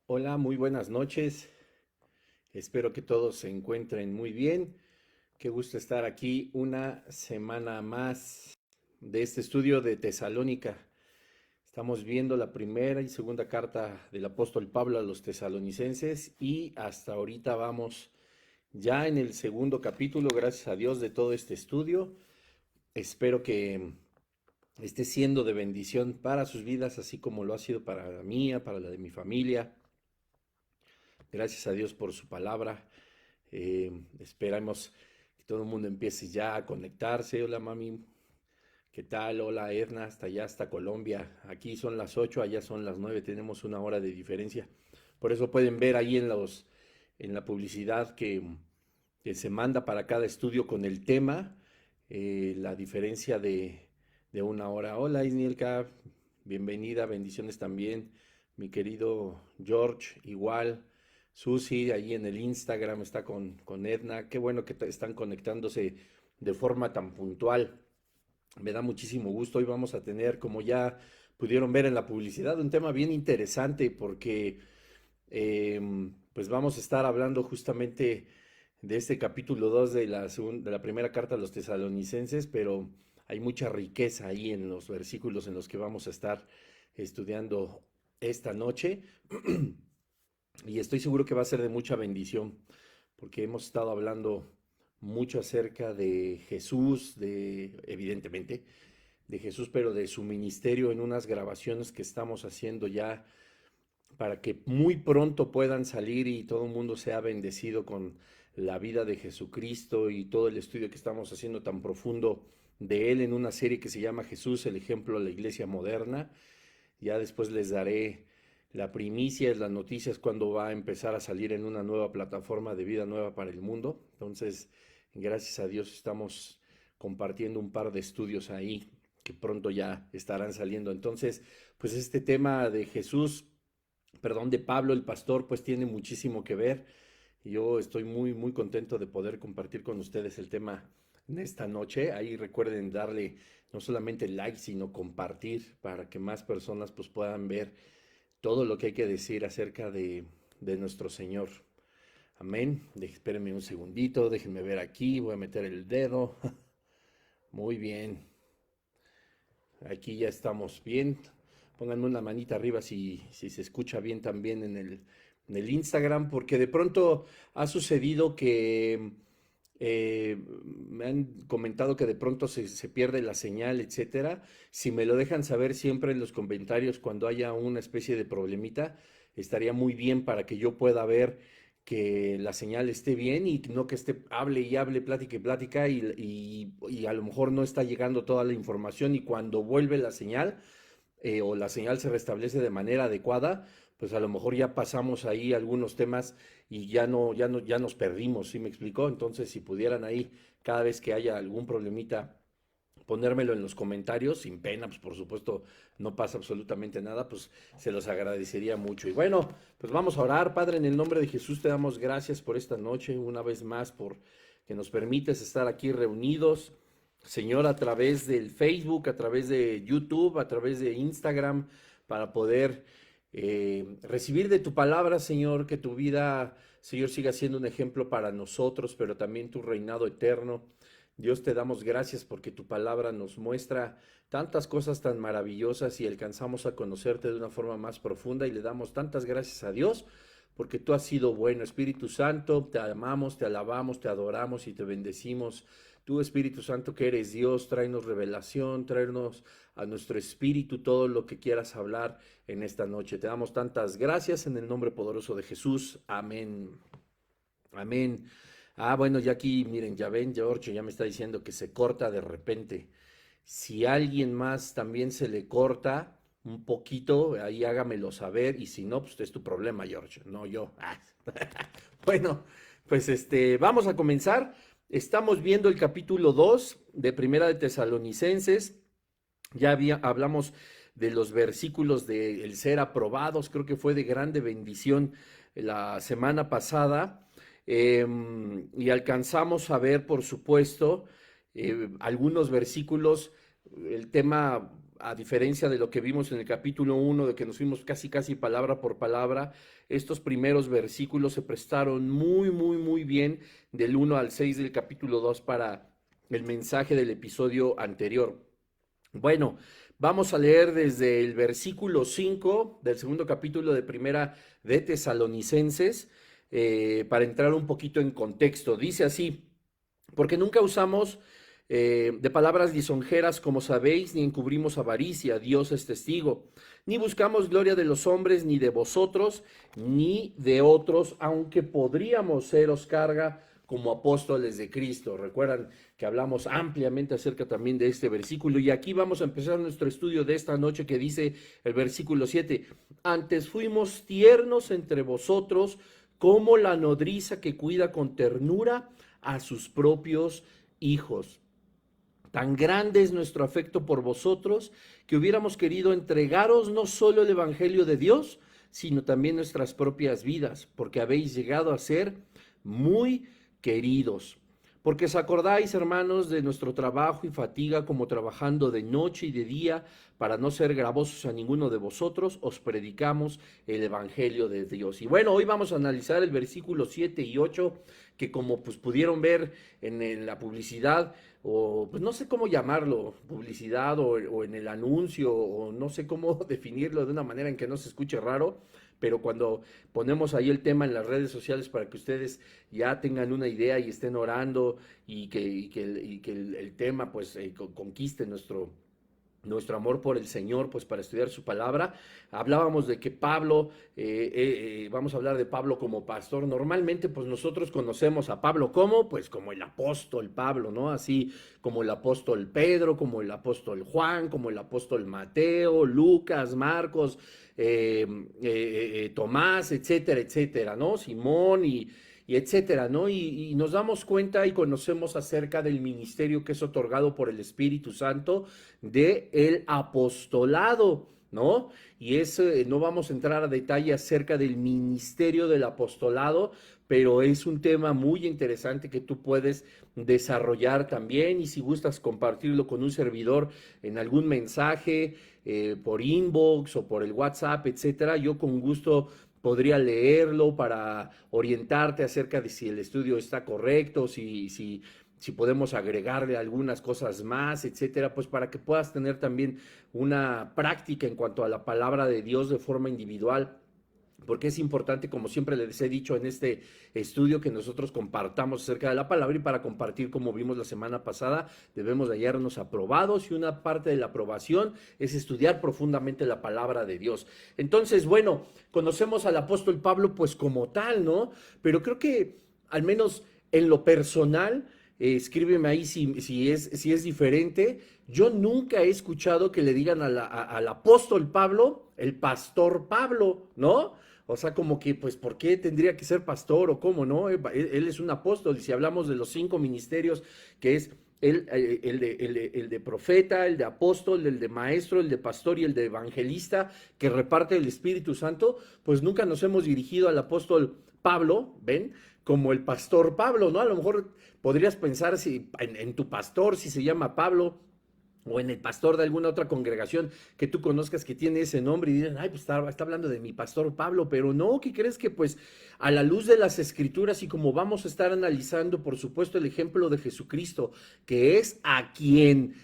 Hola, muy buenas noches. Espero que todos se encuentren muy bien. Qué gusto estar aquí una semana más de este estudio de Tesalónica. Estamos viendo la primera y segunda carta del apóstol Pablo a los tesalonicenses y hasta ahorita vamos ya en el segundo capítulo, gracias a Dios, de todo este estudio. Espero que esté siendo de bendición para sus vidas, así como lo ha sido para la mía, para la de mi familia. Gracias a Dios por su palabra. Esperamos que todo el mundo empiece ya a conectarse. Hola mami, ¿qué tal? Hola Edna, hasta allá, hasta Colombia. Aquí son las 8, allá son las 9, tenemos una hora de diferencia. Por eso pueden ver ahí en la publicidad que se manda para cada estudio con el tema, la diferencia de una hora. Hola Isnielka, bienvenida, bendiciones también. Mi querido George, igual. Susi, ahí en el Instagram está con Edna. Qué bueno que están conectándose de forma tan puntual. Me da muchísimo gusto. Hoy vamos a tener, como ya pudieron ver en la publicidad, un tema bien interesante porque pues vamos a estar hablando justamente de este capítulo 2 de de la primera carta a los tesalonicenses, pero hay mucha riqueza ahí en los versículos en los que vamos a estar estudiando esta noche. Y estoy seguro que va a ser de mucha bendición, porque hemos estado hablando mucho acerca de Jesús, evidentemente, de Jesús, pero de su ministerio en unas grabaciones que estamos haciendo ya para que muy pronto puedan salir y todo el mundo sea bendecido con la vida de Jesucristo y todo el estudio que estamos haciendo tan profundo de él en una serie que se llama Jesús, el ejemplo de la iglesia moderna. Ya después les daré la primicia, las noticias cuando va a empezar a salir en una nueva plataforma de vida nueva para el mundo. Entonces, gracias a Dios estamos compartiendo un par de estudios ahí que pronto ya estarán saliendo. Entonces, pues este tema de Jesús, perdón, de Pablo el pastor, pues tiene muchísimo que ver. Yo estoy muy contento de poder compartir con ustedes el tema en esta noche. Ahí recuerden darle no solamente like, sino compartir para que más personas pues puedan ver todo lo que hay que decir acerca de nuestro Señor. Amén. Espérenme un segundito, déjenme ver aquí, voy a meter el dedo. Muy bien. Aquí ya estamos bien. Pónganme una manita arriba si se escucha bien también en el Instagram, porque de pronto ha sucedido que me han comentado que de pronto se pierde la señal, etcétera. Si me lo dejan saber siempre en los comentarios cuando haya una especie de problemita, estaría muy bien para que yo pueda ver que la señal esté bien y no que esté hable y hable, plática y plática y a lo mejor no está llegando toda la información y cuando vuelve la señal o la señal se restablece de manera adecuada, pues a lo mejor ya pasamos ahí algunos temas y ya nos perdimos, ¿sí me explicó? Entonces, si pudieran ahí, cada vez que haya algún problemita, ponérmelo en los comentarios, sin pena, pues por supuesto no pasa absolutamente nada, pues se los agradecería mucho. Y bueno, pues vamos a orar, Padre, en el nombre de Jesús te damos gracias por esta noche, una vez más, por que nos permites estar aquí reunidos. Señor, a través del Facebook, a través de YouTube, a través de Instagram, para poder recibir de tu palabra, Señor, que tu vida, Señor, siga siendo un ejemplo para nosotros, pero también tu reinado eterno. Dios, te damos gracias porque tu palabra nos muestra tantas cosas tan maravillosas y alcanzamos a conocerte de una forma más profunda y le damos tantas gracias a Dios porque tú has sido bueno. Espíritu Santo, te amamos, te alabamos, te adoramos y te bendecimos. Tú, Espíritu Santo, que eres Dios, tráenos revelación, tráenos a nuestro espíritu todo lo que quieras hablar en esta noche. Te damos tantas gracias en el nombre poderoso de Jesús. Amén. Amén. Ah, bueno, ya aquí, miren, ya ven, George ya me está diciendo que se corta de repente. Si a alguien más también se le corta un poquito, ahí hágamelo saber. Y si no, pues es tu problema, George, no yo. Ah. Bueno, pues vamos a comenzar. Estamos viendo el capítulo 2 de Primera de Tesalonicenses. Hablamos de los versículos de el ser aprobados, creo que fue de grande bendición la semana pasada. Y alcanzamos a ver, por supuesto, algunos versículos. El tema a diferencia de lo que vimos en el capítulo 1, de que nos fuimos casi palabra por palabra, estos primeros versículos se prestaron muy bien del 1 al 6 del capítulo 2 para el mensaje del episodio anterior. Bueno, vamos a leer desde el versículo 5 del segundo capítulo de Primera de Tesalonicenses, para entrar un poquito en contexto. Dice así: porque nunca usamos de palabras lisonjeras, como sabéis, ni encubrimos avaricia, Dios es testigo, ni buscamos gloria de los hombres, ni de vosotros, ni de otros, aunque podríamos seros carga como apóstoles de Cristo. Recuerdan que hablamos ampliamente acerca también de este versículo, y aquí vamos a empezar nuestro estudio de esta noche, que dice el versículo 7, antes fuimos tiernos entre vosotros, como la nodriza que cuida con ternura a sus propios hijos. Tan grande es nuestro afecto por vosotros, que hubiéramos querido entregaros no solo el Evangelio de Dios, sino también nuestras propias vidas, porque habéis llegado a ser muy queridos. Porque os acordáis, hermanos, de nuestro trabajo y fatiga, como trabajando de noche y de día, para no ser gravosos a ninguno de vosotros, os predicamos el Evangelio de Dios. Y bueno, hoy vamos a analizar el versículo 7 y 8, que como pues pudieron ver en la publicidad, o pues no sé cómo llamarlo, publicidad o en el anuncio, o no sé cómo definirlo de una manera en que no se escuche raro, pero cuando ponemos ahí el tema en las redes sociales para que ustedes ya tengan una idea y estén orando, y que el tema pues conquiste nuestro amor por el Señor, pues para estudiar su palabra. Hablábamos de que Pablo, vamos a hablar de Pablo como pastor. Normalmente pues nosotros conocemos a Pablo como, pues como el apóstol Pablo, ¿no? Así como el apóstol Pedro, como el apóstol Juan, como el apóstol Mateo, Lucas, Marcos, Tomás, etcétera, etcétera, ¿no? Simón y etcétera, ¿no? Y nos damos cuenta y conocemos acerca del ministerio que es otorgado por el Espíritu Santo de el apostolado, ¿no? Y no vamos a entrar a detalle acerca del ministerio del apostolado, pero es un tema muy interesante que tú puedes desarrollar también, y si gustas compartirlo con un servidor en algún mensaje, por inbox o por el WhatsApp, etcétera, yo con gusto podría leerlo para orientarte acerca de si el estudio está correcto, si podemos agregarle algunas cosas más, etcétera, pues para que puedas tener también una práctica en cuanto a la palabra de Dios de forma individual. Porque es importante, como siempre les he dicho en este estudio, que nosotros compartamos acerca de la palabra, y para compartir, como vimos la semana pasada, debemos de hallarnos aprobados, y una parte de la aprobación es estudiar profundamente la palabra de Dios. Entonces, bueno, conocemos al apóstol Pablo pues como tal, ¿no? Pero creo que al menos en lo personal, escríbeme ahí si es diferente. Yo nunca he escuchado que le digan al apóstol Pablo, el pastor Pablo, ¿no? O sea, como que, pues, ¿por qué tendría que ser pastor o cómo, no? Él es un apóstol, y si hablamos de los 5 ministerios, que es el de profeta, el de apóstol, el de maestro, el de pastor y el de evangelista, que reparte el Espíritu Santo, pues nunca nos hemos dirigido al apóstol Pablo, ¿ven? Como el pastor Pablo, ¿no? A lo mejor podrías pensar si en tu pastor, si se llama Pablo, o en el pastor de alguna otra congregación que tú conozcas que tiene ese nombre, y dices, ay, pues está hablando de mi pastor Pablo. Pero no, ¿qué crees? Que pues a la luz de las Escrituras, y como vamos a estar analizando, por supuesto, el ejemplo de Jesucristo, que es a quien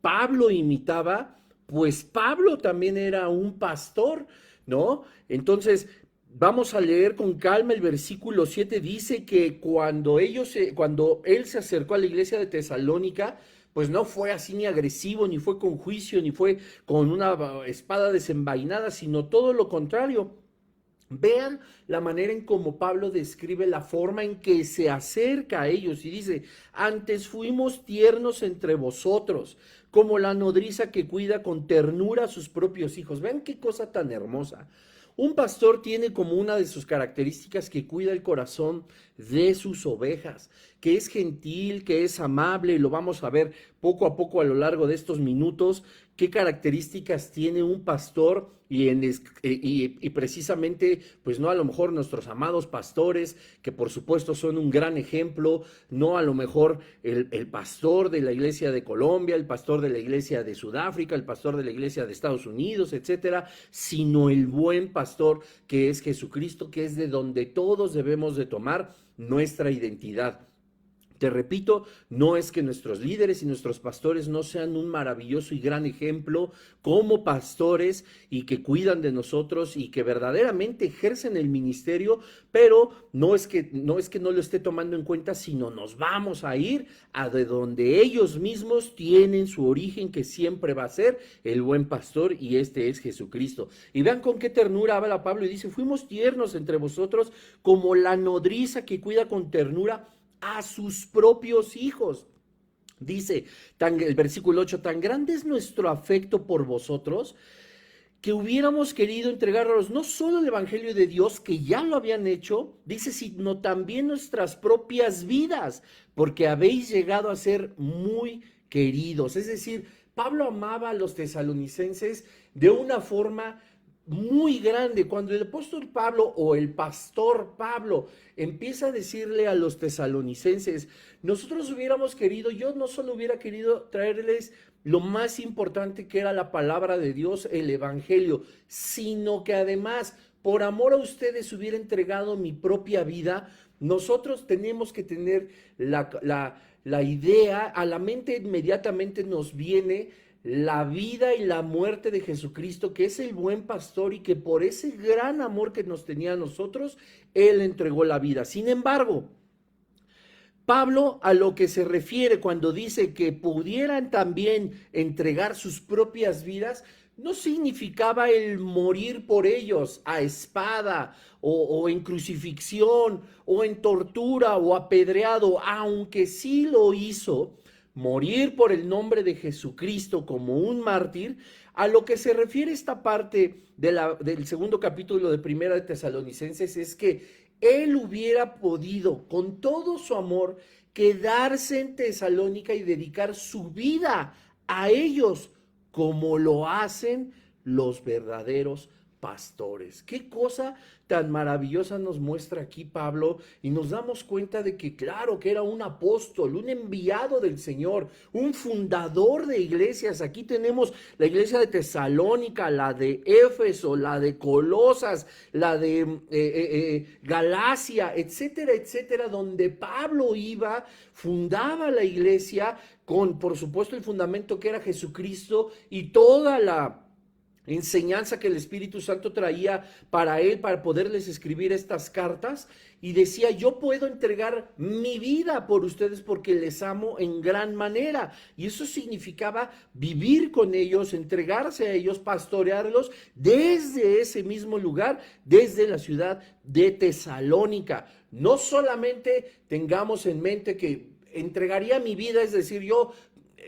Pablo imitaba, pues Pablo también era un pastor, ¿no? Entonces, vamos a leer con calma el versículo 7. Dice que cuando él se acercó a la iglesia de Tesalónica, pues no fue así ni agresivo, ni fue con juicio, ni fue con una espada desenvainada, sino todo lo contrario. Vean la manera en cómo Pablo describe la forma en que se acerca a ellos, y dice, antes fuimos tiernos entre vosotros, como la nodriza que cuida con ternura a sus propios hijos. Vean qué cosa tan hermosa. Un pastor tiene como una de sus características que cuida el corazón de sus ovejas, que es gentil, que es amable, y lo vamos a ver poco a poco a lo largo de estos minutos, qué características tiene un pastor y precisamente, pues no a lo mejor nuestros amados pastores, que por supuesto son un gran ejemplo, no a lo mejor el pastor de la iglesia de Colombia, el pastor de la iglesia de Sudáfrica, el pastor de la iglesia de Estados Unidos, etcétera, sino el buen pastor que es Jesucristo, que es de donde todos debemos de tomar nuestra identidad. Te repito, no es que nuestros líderes y nuestros pastores no sean un maravilloso y gran ejemplo como pastores y que cuidan de nosotros y que verdaderamente ejercen el ministerio, pero no es que no lo esté tomando en cuenta, sino nos vamos a ir a de donde ellos mismos tienen su origen, que siempre va a ser el buen pastor, y este es Jesucristo. Y vean con qué ternura habla Pablo y dice: fuimos tiernos entre vosotros como la nodriza que cuida con ternura a sus propios hijos. Dice el versículo 8, tan grande es nuestro afecto por vosotros que hubiéramos querido entregaros no solo el evangelio de Dios, que ya lo habían hecho, dice, sino también nuestras propias vidas, porque habéis llegado a ser muy queridos. Es decir, Pablo amaba a los tesalonicenses de una forma muy grande. Cuando el apóstol Pablo o el pastor Pablo empieza a decirle a los tesalonicenses, nosotros hubiéramos querido, yo no solo hubiera querido traerles lo más importante, que era la palabra de Dios, el evangelio, sino que además por amor a ustedes hubiera entregado mi propia vida. Nosotros tenemos que tener la idea, a la mente inmediatamente nos viene la vida y la muerte de Jesucristo, que es el buen pastor y que por ese gran amor que nos tenía a nosotros, Él entregó la vida. Sin embargo, Pablo a lo que se refiere cuando dice que pudieran también entregar sus propias vidas, no significaba el morir por ellos a espada o en crucifixión o en tortura o apedreado, aunque sí lo hizo, morir por el nombre de Jesucristo como un mártir. A lo que se refiere esta parte del segundo capítulo de Primera de Tesalonicenses es que él hubiera podido, con todo su amor, quedarse en Tesalónica y dedicar su vida a ellos, como lo hacen los verdaderos pastores. Qué cosa tan maravillosa nos muestra aquí Pablo, y nos damos cuenta de que claro que era un apóstol, un enviado del Señor, un fundador de iglesias. Aquí tenemos la iglesia de Tesalónica, la de Éfeso, la de Colosas, la de Galacia, etcétera, etcétera, donde Pablo iba, fundaba la iglesia con, por supuesto, el fundamento que era Jesucristo y toda la enseñanza que el Espíritu Santo traía para él, para poderles escribir estas cartas, y decía: yo puedo entregar mi vida por ustedes porque les amo en gran manera. Y eso significaba vivir con ellos, entregarse a ellos, pastorearlos desde ese mismo lugar, desde la ciudad de Tesalónica. No solamente tengamos en mente que entregaría mi vida, es decir, yo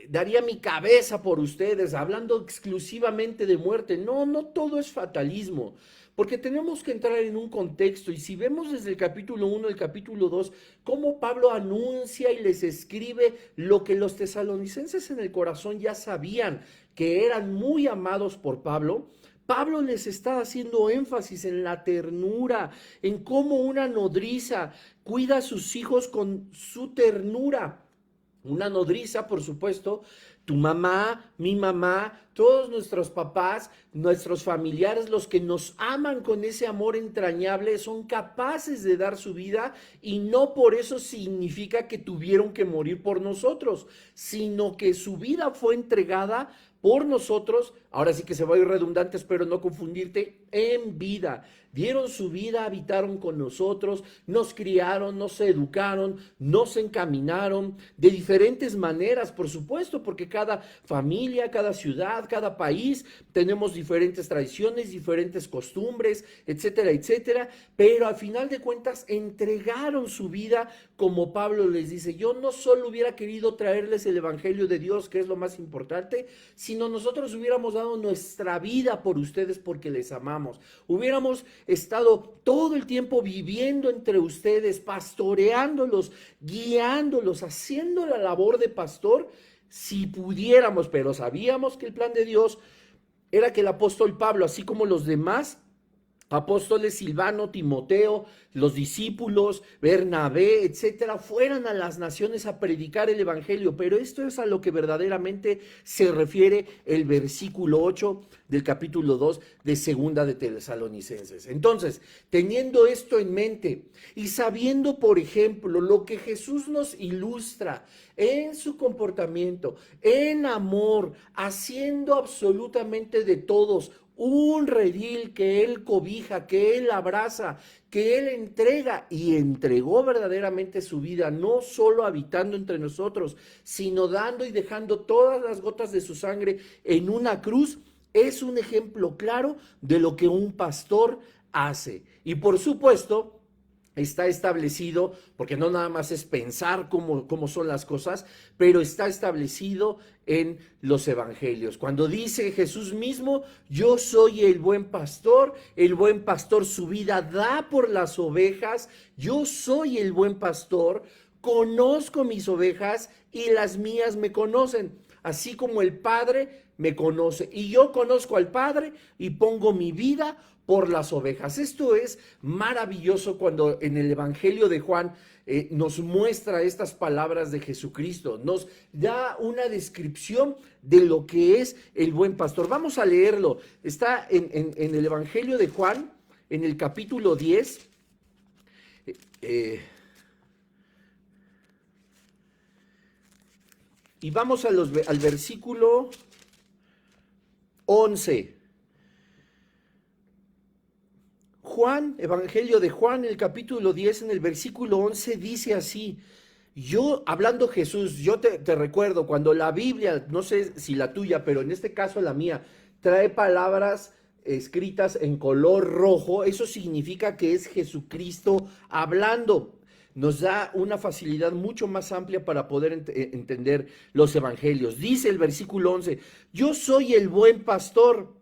daría mi cabeza por ustedes, hablando exclusivamente de muerte. No, no todo es fatalismo, porque tenemos que entrar en un contexto. Y si vemos desde el capítulo 1, el capítulo 2, cómo Pablo anuncia y les escribe lo que los tesalonicenses en el corazón ya sabían, que eran muy amados por Pablo. Pablo les está haciendo énfasis en la ternura, en cómo una nodriza cuida a sus hijos con su ternura. Una nodriza, por supuesto, tu mamá, mi mamá, todos nuestros papás, nuestros familiares, los que nos aman con ese amor entrañable, son capaces de dar su vida, y no por eso significa que tuvieron que morir por nosotros, sino que su vida fue entregada por nosotros. Ahora sí que se va a ir redundante, espero no confundirte, en vida. Dieron su vida, habitaron con nosotros, nos criaron, nos educaron, nos encaminaron de diferentes maneras, por supuesto, porque cada familia, cada ciudad, ciudad, cada país, tenemos diferentes tradiciones, diferentes costumbres, etcétera, etcétera, pero al final de cuentas entregaron su vida, como Pablo les dice. Yo no solo hubiera querido traerles el evangelio de Dios, que es lo más importante, sino nosotros hubiéramos dado nuestra vida por ustedes porque les amamos. Hubiéramos estado todo el tiempo viviendo entre ustedes, pastoreándolos, guiándolos, haciendo la labor de pastor, si pudiéramos, pero sabíamos que el plan de Dios era que el apóstol Pablo, así como los demás apóstoles, Silvano, Timoteo, los discípulos, Bernabé, etcétera, fueran a las naciones a predicar el evangelio. Pero esto es a lo que verdaderamente se refiere el versículo 8 del capítulo 2 de Segunda de Tesalonicenses. Entonces, teniendo esto en mente y sabiendo, por ejemplo, lo que Jesús nos ilustra en su comportamiento, en amor, haciendo absolutamente de todos un redil que Él cobija, que Él abraza, que Él entrega y entregó verdaderamente su vida, no solo habitando entre nosotros, sino dando y dejando todas las gotas de su sangre en una cruz, es un ejemplo claro de lo que un pastor hace. Y por supuesto, está establecido, porque no nada más es pensar cómo son las cosas, pero está establecido en los evangelios. Cuando dice Jesús mismo, yo soy el buen pastor su vida da por las ovejas, yo soy el buen pastor, conozco mis ovejas y las mías me conocen, así como el Padre me conoce y yo conozco al Padre y pongo mi vida por las ovejas. Esto es maravilloso cuando en el Evangelio de Juan nos muestra estas palabras de Jesucristo, nos da una descripción de lo que es el buen pastor. Vamos a leerlo, está en el Evangelio de Juan, en el capítulo 10, y vamos al versículo 11. Juan, Evangelio de Juan, el capítulo 10, en el versículo 11, dice así: yo, hablando Jesús, yo te recuerdo, cuando la Biblia, no sé si la tuya, pero en este caso la mía, trae palabras escritas en color rojo, eso significa que es Jesucristo hablando. Nos da una facilidad mucho más amplia para poder entender los evangelios. Dice el versículo 11, yo soy el buen pastor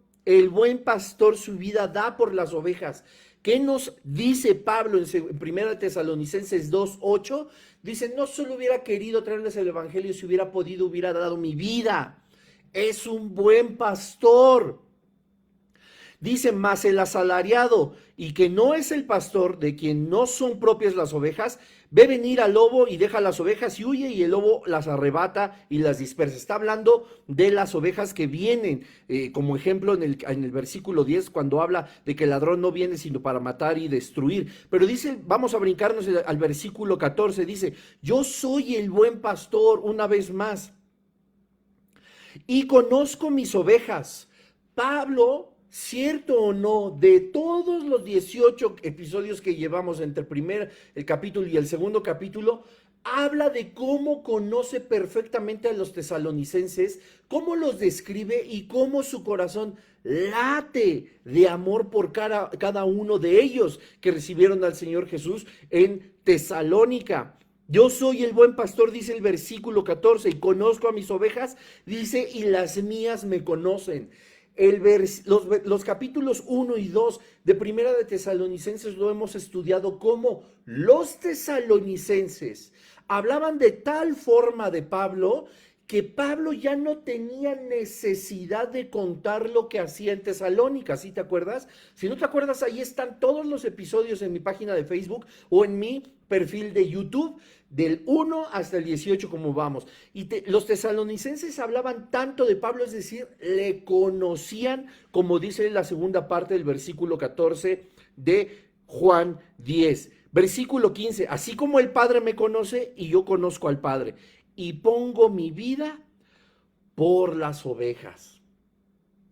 su vida da por las ovejas. ¿Qué nos dice Pablo en 1 Tesalonicenses 2:8? Dice, no solo hubiera querido traerles el evangelio, si hubiera podido, hubiera dado mi vida. Es un buen pastor. Dice, más el asalariado, y que no es el pastor, de quien no son propias las ovejas, ve venir al lobo y deja las ovejas y huye, y el lobo las arrebata y las dispersa. Está hablando de las ovejas que vienen, como ejemplo en el versículo 10, cuando habla de que el ladrón no viene sino para matar y destruir. Pero dice, vamos a brincarnos al versículo 14, dice, yo soy el buen pastor, una vez más, y conozco mis ovejas. Pablo, cierto o no, de todos los 18 episodios que llevamos entre el capítulo y el segundo capítulo, habla de cómo conoce perfectamente a los tesalonicenses, cómo los describe y cómo su corazón late de amor por cada uno de ellos que recibieron al Señor Jesús en Tesalónica. Yo soy el buen pastor, dice el versículo 14, y conozco a mis ovejas, dice, y las mías me conocen. Los capítulos 1 y 2 de Primera de Tesalonicenses lo hemos estudiado, como los tesalonicenses hablaban de tal forma de Pablo que Pablo ya no tenía necesidad de contar lo que hacía en Tesalónica. ¿Sí te acuerdas? Si no te acuerdas, ahí están todos los episodios en mi página de Facebook o en mi perfil de YouTube, del 1 hasta el 18 como vamos. Y los tesalonicenses hablaban tanto de Pablo, es decir, le conocían, como dice la segunda parte del versículo 14 de Juan 10. Versículo 15, así como el Padre me conoce y yo conozco al Padre, y pongo mi vida por las ovejas.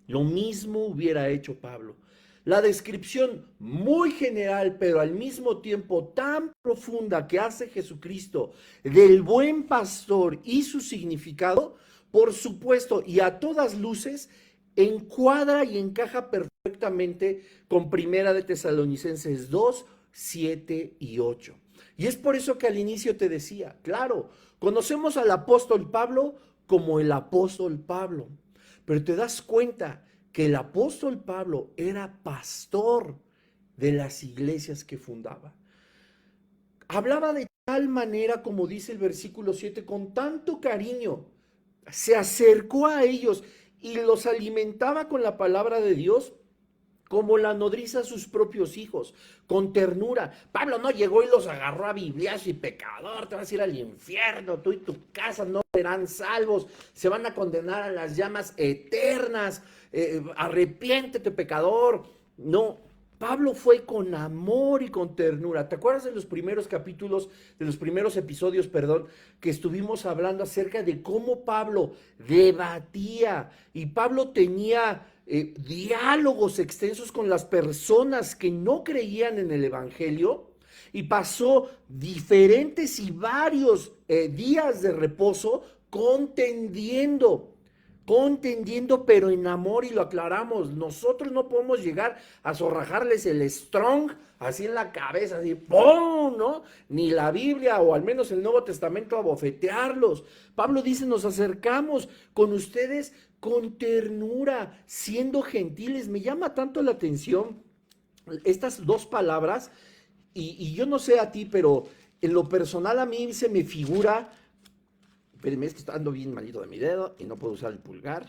Lo mismo hubiera hecho Pablo. La descripción muy general, pero al mismo tiempo tan profunda que hace Jesucristo del buen pastor y su significado, por supuesto, y a todas luces, encuadra y encaja perfectamente con Primera de Tesalonicenses 2, 7 y 8. Y es por eso que al inicio te decía, claro, conocemos al apóstol Pablo como el apóstol Pablo, pero te das cuenta que el apóstol Pablo era pastor de las iglesias que fundaba. Hablaba de tal manera, como dice el versículo 7, con tanto cariño, se acercó a ellos y los alimentaba con la palabra de Dios como la nodriza a sus propios hijos, con ternura. Pablo no llegó y los agarró a bibliazo y pecador, te vas a ir al infierno, tú y tu casa no serán salvos, se van a condenar a las llamas eternas, arrepiéntete pecador. No, Pablo fue con amor y con ternura. ¿Te acuerdas de los primeros capítulos, de los primeros episodios, perdón, que estuvimos hablando acerca de cómo Pablo debatía y Pablo tenía diálogos extensos con las personas que no creían en el Evangelio y pasó diferentes y varios días de reposo contendiendo, pero en amor, y lo aclaramos, nosotros no podemos llegar a zorrajarles el strong así en la cabeza, así, ¡pum!, ¿no? Ni la Biblia, o al menos el Nuevo Testamento, a bofetearlos. Pablo dice, nos acercamos con ustedes con ternura, siendo gentiles. Me llama tanto la atención estas dos palabras, y yo no sé a ti, pero en lo personal a mí se me figura. Espérenme, es que ando bien malito de mi dedo y no puedo usar el pulgar.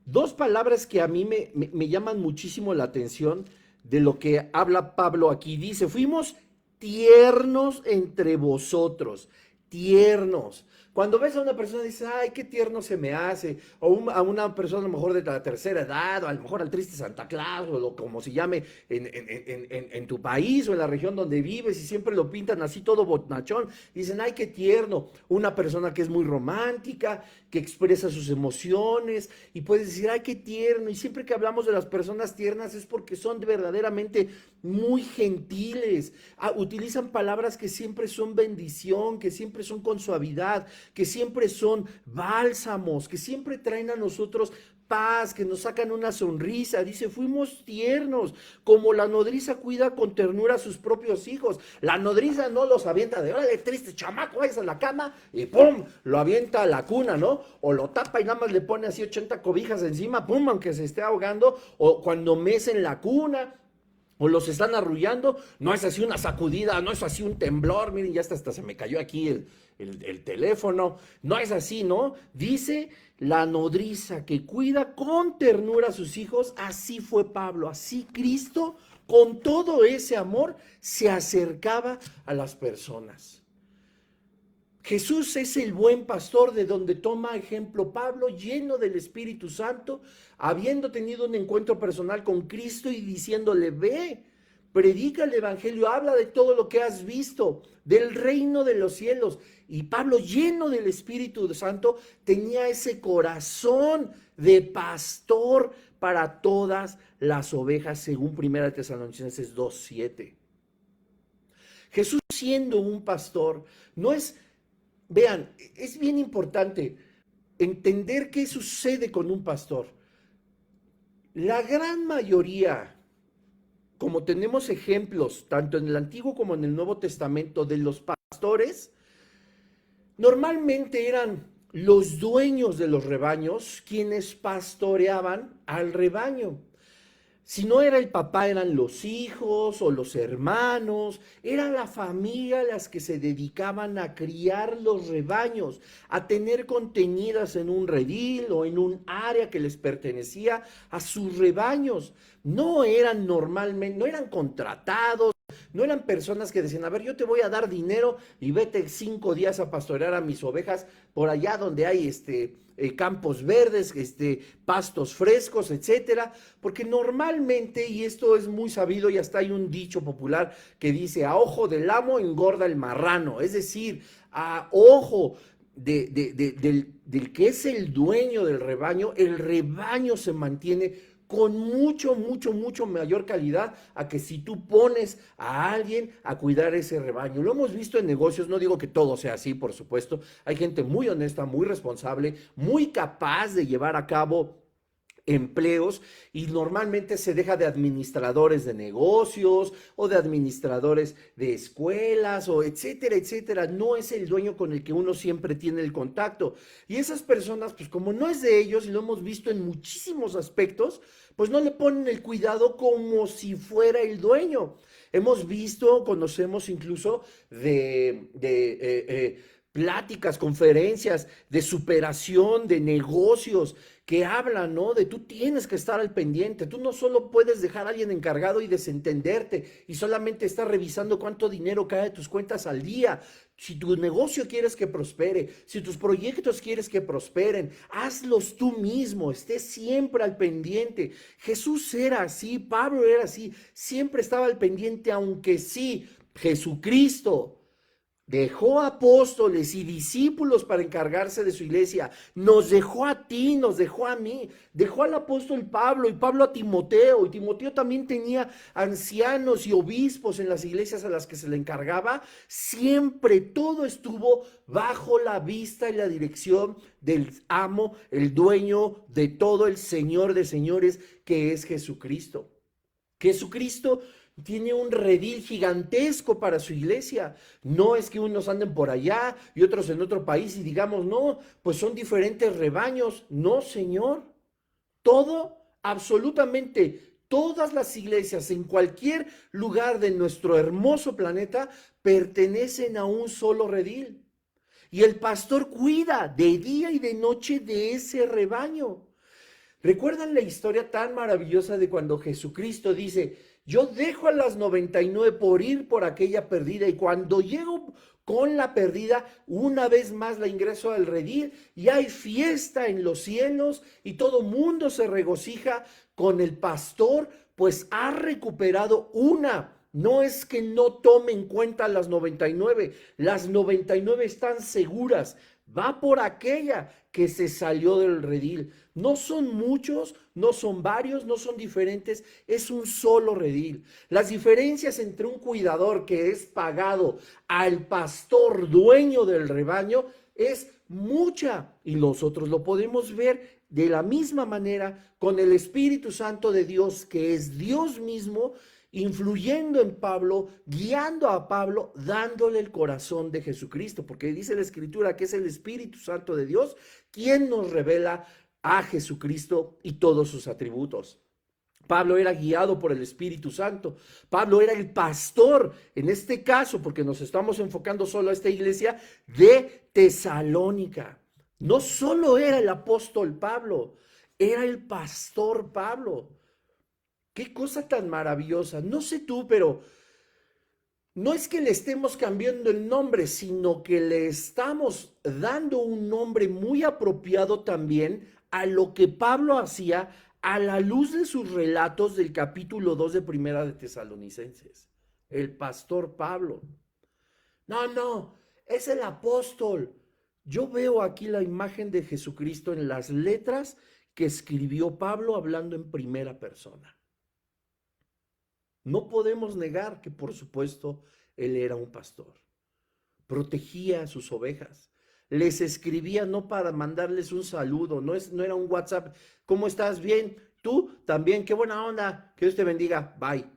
Dos palabras que a mí me llaman muchísimo la atención de lo que habla Pablo aquí. Dice, fuimos tiernos entre vosotros, tiernos. Cuando ves a una persona y dices, ay, qué tierno se me hace, o a una persona a lo mejor de la tercera edad, o a lo mejor al triste Santa Claus, o como se llame en tu país o en la región donde vives, y siempre lo pintan así todo bonachón, dicen, ay, qué tierno. Una persona que es muy romántica, que expresa sus emociones, y puedes decir, ay, qué tierno. Y siempre que hablamos de las personas tiernas es porque son verdaderamente muy gentiles, utilizan palabras que siempre son bendición, que siempre son con suavidad, que siempre son bálsamos, que siempre traen a nosotros paz, que nos sacan una sonrisa. Dice, fuimos tiernos, como la nodriza cuida con ternura a sus propios hijos. La nodriza no los avienta de, órale, triste chamaco, vayas a la cama, y pum, lo avienta a la cuna, ¿no? O lo tapa y nada más le pone así 80 cobijas encima, pum, aunque se esté ahogando, o cuando mecen la cuna, o los están arrullando, no es así una sacudida, no es así un temblor, miren, ya hasta se me cayó aquí el teléfono, no es así, ¿no? Dice la nodriza que cuida con ternura a sus hijos, así fue Pablo, así Cristo, con todo ese amor, se acercaba a las personas. Jesús es el buen pastor de donde toma ejemplo Pablo, lleno del Espíritu Santo, habiendo tenido un encuentro personal con Cristo y diciéndole, ve, predica el Evangelio, habla de todo lo que has visto, del reino de los cielos. Y Pablo, lleno del Espíritu Santo, tenía ese corazón de pastor para todas las ovejas, según 1 Tesalonicenses 2:7. Jesús, siendo un pastor, no es... Vean, es bien importante entender qué sucede con un pastor. La gran mayoría, como tenemos ejemplos tanto en el Antiguo como en el Nuevo Testamento de los pastores, normalmente eran los dueños de los rebaños quienes pastoreaban al rebaño. Si no era el papá, eran los hijos o los hermanos, era la familia las que se dedicaban a criar los rebaños, a tener contenidas en un redil o en un área que les pertenecía a sus rebaños. No eran normalmente, no eran contratados, no eran personas que decían, a ver, yo te voy a dar dinero y vete 5 días a pastorear a mis ovejas por allá donde hay campos verdes, pastos frescos, etcétera, porque normalmente, y esto es muy sabido, y hasta hay un dicho popular que dice, a ojo del amo engorda el marrano, es decir, a ojo del que es el dueño del rebaño, el rebaño se mantiene con mucho mayor calidad a que si tú pones a alguien a cuidar ese rebaño. Lo hemos visto en negocios, no digo que todo sea así, por supuesto. Hay gente muy honesta, muy responsable, muy capaz de llevar a cabo empleos y normalmente se deja de administradores de negocios o de administradores de escuelas o etcétera, etcétera. No es el dueño con el que uno siempre tiene el contacto. Y esas personas, pues como no es de ellos y lo hemos visto en muchísimos aspectos, pues no le ponen el cuidado como si fuera el dueño. Hemos visto, conocemos incluso pláticas, conferencias de superación de negocios que hablan, ¿no? De tú tienes que estar al pendiente, tú no solo puedes dejar a alguien encargado y desentenderte y solamente estar revisando cuánto dinero cae de tus cuentas al día. Si tu negocio quieres que prospere, si tus proyectos quieres que prosperen, hazlos tú mismo, estés siempre al pendiente. Jesús era así, Pablo era así, siempre estaba al pendiente, aunque sí, Jesucristo dejó apóstoles y discípulos para encargarse de su iglesia. Nos dejó a ti, nos dejó a mí. Dejó al apóstol Pablo y Pablo a Timoteo. Y Timoteo también tenía ancianos y obispos en las iglesias a las que se le encargaba. Siempre todo estuvo bajo la vista y la dirección del amo, el dueño de todo, el Señor de señores, que es Jesucristo. Jesucristo tiene un redil gigantesco para su iglesia. No es que unos anden por allá y otros en otro país y digamos, no, pues son diferentes rebaños. No, Señor. Todo, absolutamente todas las iglesias en cualquier lugar de nuestro hermoso planeta pertenecen a un solo redil. Y el pastor cuida de día y de noche de ese rebaño. ¿Recuerdan la historia tan maravillosa de cuando Jesucristo dice, yo dejo a las 99 por ir por aquella perdida y cuando llego con la perdida, una vez más la ingreso al redil y hay fiesta en los cielos y todo mundo se regocija con el pastor, pues ha recuperado una? No es que no tome en cuenta las 99 están seguras, va por aquella que se salió del redil. No son muchos, no son varios, no son diferentes, es un solo redil. Las diferencias entre un cuidador que es pagado al pastor dueño del rebaño es mucha y nosotros lo podemos ver de la misma manera con el Espíritu Santo de Dios, que es Dios mismo, influyendo en Pablo, guiando a Pablo, dándole el corazón de Jesucristo, porque dice la Escritura que es el Espíritu Santo de Dios quien nos revela a Jesucristo y todos sus atributos. Pablo era guiado por el Espíritu Santo. Pablo era el pastor, en este caso, porque nos estamos enfocando solo a esta iglesia de Tesalónica. No solo era el apóstol Pablo, era el pastor Pablo. Qué cosa tan maravillosa. No sé tú, pero no es que le estemos cambiando el nombre, sino que le estamos dando un nombre muy apropiado también a lo que Pablo hacía a la luz de sus relatos del capítulo 2 de Primera de Tesalonicenses. El pastor Pablo. No, es el apóstol. Yo veo aquí la imagen de Jesucristo en las letras que escribió Pablo hablando en primera persona. No podemos negar que, por supuesto, él era un pastor. Protegía a sus ovejas. Les escribía no para mandarles un saludo, no era un WhatsApp. ¿Cómo estás? Bien. ¿Tú? También. Qué buena onda. Que Dios te bendiga. Bye.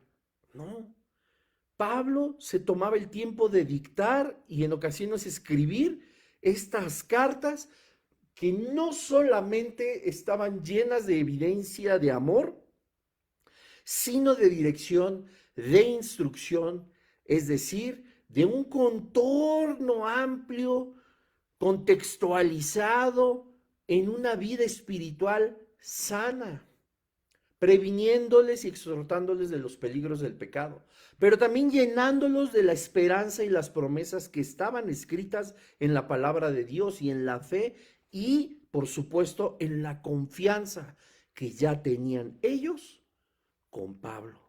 No. Pablo se tomaba el tiempo de dictar y en ocasiones escribir estas cartas que no solamente estaban llenas de evidencia de amor, sino de dirección, de instrucción, es decir, de un contorno amplio, contextualizado en una vida espiritual sana, previniéndoles y exhortándoles de los peligros del pecado, pero también llenándolos de la esperanza y las promesas que estaban escritas en la palabra de Dios y en la fe y, por supuesto, en la confianza que ya tenían ellos con Pablo.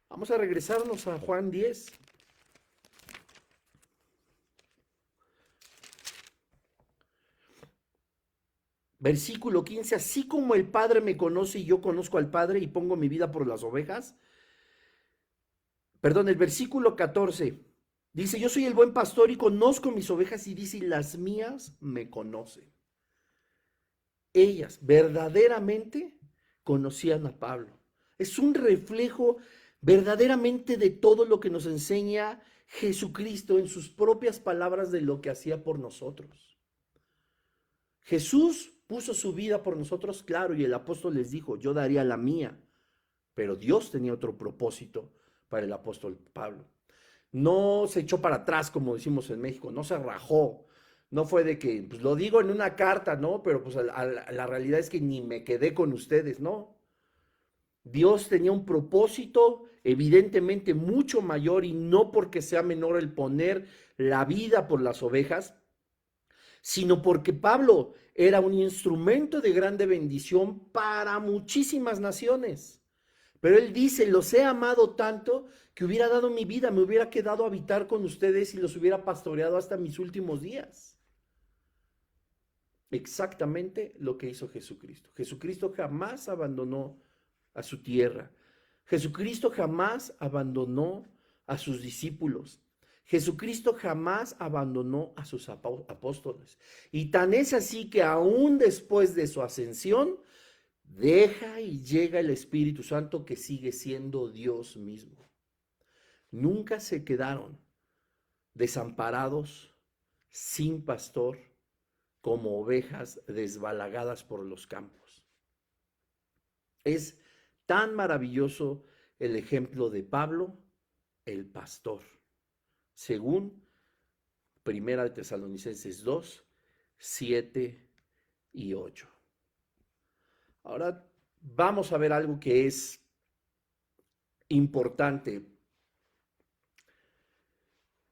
Vamos a regresarnos a Juan 10. Versículo 15, así como el Padre me conoce y yo conozco al Padre y pongo mi vida por las ovejas. Perdón, el versículo 14 dice, yo soy el buen pastor y conozco mis ovejas, y dice, las mías me conocen. Ellas verdaderamente conocían a Pablo. Es un reflejo verdaderamente de todo lo que nos enseña Jesucristo en sus propias palabras de lo que hacía por nosotros. Jesús puso su vida por nosotros, claro, y el apóstol les dijo, yo daría la mía, pero Dios tenía otro propósito para el apóstol Pablo. No se echó para atrás, como decimos en México, no se rajó. No fue de que, pues lo digo en una carta, ¿no? Pero pues la realidad es que ni me quedé con ustedes, ¿no? Dios tenía un propósito evidentemente mucho mayor, y no porque sea menor el poner la vida por las ovejas, sino porque Pablo era un instrumento de grande bendición para muchísimas naciones. Pero él dice, los he amado tanto que hubiera dado mi vida, me hubiera quedado a habitar con ustedes y los hubiera pastoreado hasta mis últimos días. Exactamente lo que hizo Jesucristo. Jesucristo jamás abandonó a su tierra. Jesucristo jamás abandonó a sus discípulos. Jesucristo jamás abandonó a sus apóstoles. Y tan es así que aún después de su ascensión, deja y llega el Espíritu Santo, que sigue siendo Dios mismo. Nunca se quedaron desamparados, sin pastor, como ovejas desbalagadas por los campos. Es tan maravilloso el ejemplo de Pablo, el pastor, según Primera de Tesalonicenses 2, 7 y 8. Ahora vamos a ver algo que es importante.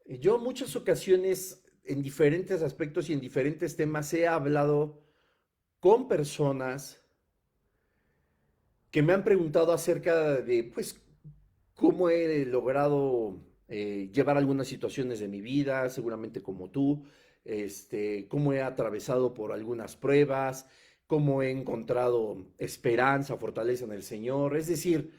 Yo en muchas ocasiones, en diferentes aspectos y en diferentes temas, he hablado con personas que me han preguntado acerca de, pues, cómo he logrado llevar algunas situaciones de mi vida, seguramente como tú, cómo he atravesado por algunas pruebas, cómo he encontrado esperanza, fortaleza en el Señor. Es decir,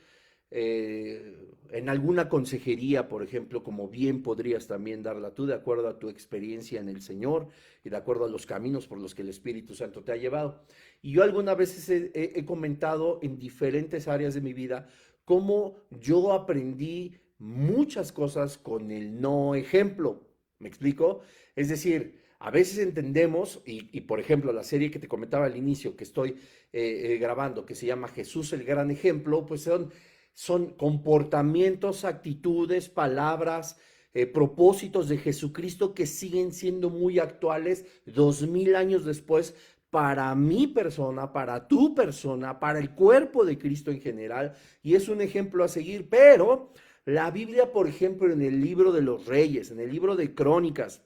en alguna consejería, por ejemplo, como bien podrías también darla tú, de acuerdo a tu experiencia en el Señor y de acuerdo a los caminos por los que el Espíritu Santo te ha llevado. Y yo algunas veces he comentado en diferentes áreas de mi vida cómo yo aprendí muchas cosas con el no ejemplo. ¿Me explico? Es decir, a veces entendemos, por ejemplo, la serie que te comentaba al inicio, que estoy grabando, que se llama Jesús el Gran Ejemplo, pues son comportamientos, actitudes, palabras, propósitos de Jesucristo que siguen siendo muy actuales 2000 años después, para mi persona, para tu persona, para el cuerpo de Cristo en general, y es un ejemplo a seguir. Pero la Biblia, por ejemplo, en el libro de los Reyes, en el libro de Crónicas,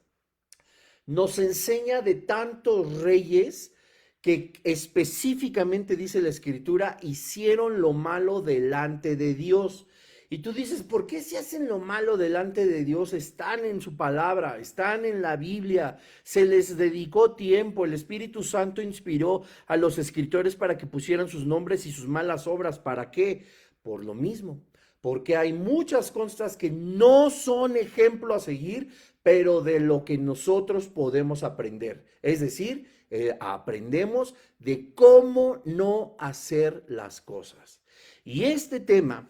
nos enseña de tantos reyes que específicamente, dice la Escritura, hicieron lo malo delante de Dios. Y tú dices, ¿por qué si hacen lo malo delante de Dios? Están en su palabra, están en la Biblia, se les dedicó tiempo, el Espíritu Santo inspiró a los escritores para que pusieran sus nombres y sus malas obras. ¿Para qué? Por lo mismo, porque hay muchas cosas que no son ejemplo a seguir, pero de lo que nosotros podemos aprender. Es decir, aprendemos de cómo no hacer las cosas. Y este tema,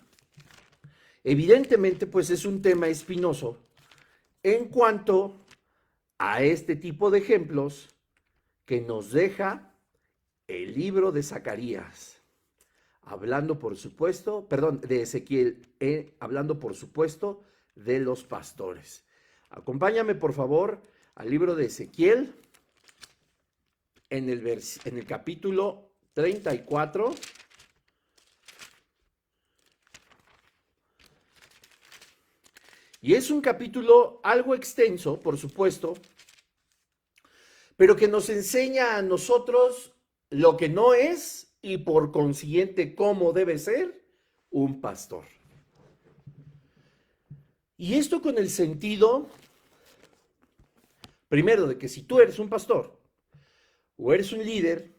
evidentemente, pues es un tema espinoso en cuanto a este tipo de ejemplos que nos deja el libro de Zacarías, hablando por supuesto, perdón, de Ezequiel, hablando por supuesto de los pastores. Acompáñame por favor al libro de Ezequiel en el capítulo 34. Y es un capítulo algo extenso, por supuesto, pero que nos enseña a nosotros lo que no es y por consiguiente cómo debe ser un pastor. Y esto con el sentido, primero, de que si tú eres un pastor o eres un líder,